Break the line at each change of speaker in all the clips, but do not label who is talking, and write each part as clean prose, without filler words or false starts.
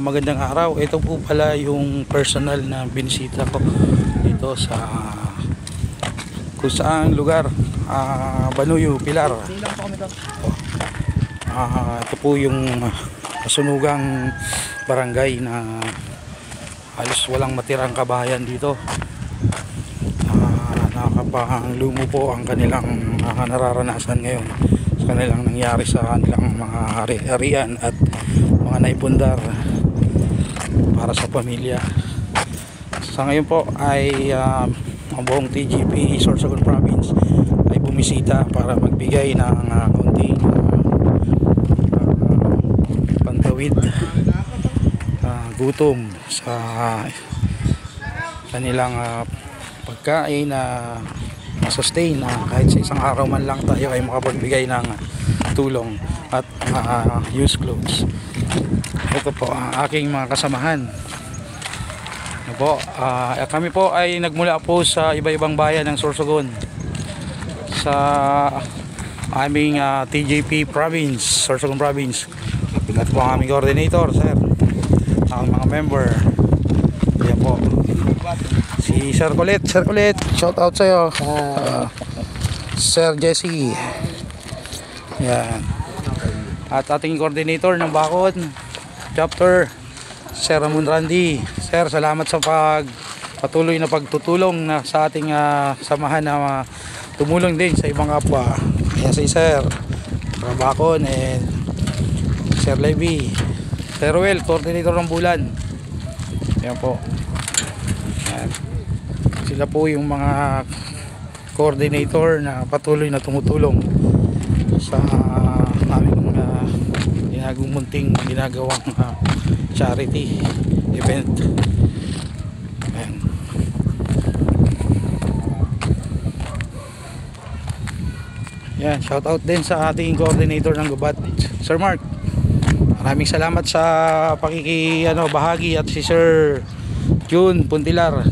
magandang araw. Ito po pala yung personal na binisita ko dito sa kung saang lugar, Banuyo, Pilar. Ito po yung kasunugang barangay na halos walang matirang kabahayan dito. Nakakapanglumo po ang kanilang nararanasan ngayon sa kanilang nangyari sa kanilang mga hari-harian at mga naipundar para sa pamilya. Sa ngayon po ay ang buong TGP Sorsogon Province ay bumisita para magbigay ng konting pantawid gutom sa kanilang pagkain na sustain kahit sa isang araw man lang tayo ay makapagbigay ng tulong at used clothes. Ito po ang aking mga kasamahan. Kami po ay nagmula po sa iba-ibang bayan ng Sorsogon sa aming TJP Province, Sorsogon Province. At po ang aming coordinator, sir, ang mga member. Yan po si Sir Colette. Sir Colette, shout out sa'yo. Sir Jesse. Yan. At ating coordinator ng Bakod chapter, Sir Ramon Randy. Sir, salamat sa patuloy na pagtutulong na sa ating samahan na tumulong din sa ibang kapwa. Ayan si Sir Rabakon and Sir Levy. Sir Ruel, coordinator ng Bulan. Ayan po. Ayan. Sila po yung mga coordinator na patuloy na tumutulong sa aming ginagawang charity event. Ayan. Yan, shout out din sa ating coordinator ng Gubat, Sir Mark. Maraming salamat sa bahagi at si Sir June Puntilar,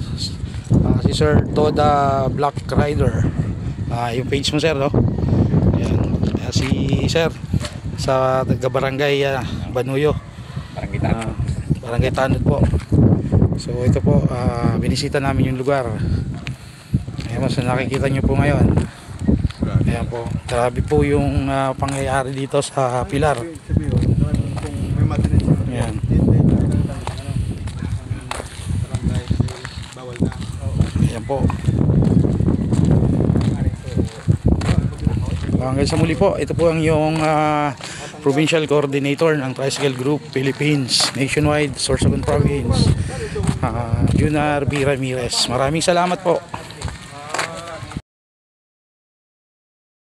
si Sir Toda Black Rider, yung page mo, sir, no? Ayan. Si Sir sa taga-barangay Banuyo, Barangay Tanod po. So ito po, binisita namin yung lugar. Ayan, mas nakikita nyo po ngayon. Ayan po, grabe po yung pangyayari dito sa Pilar. Ayan. Ayan po. Hanggang sa muli po, ito po ang yung Provincial Coordinator ng Tricycle Group Philippines Nationwide, Sorsogon Province, Junar B. Ramirez. Maraming salamat po.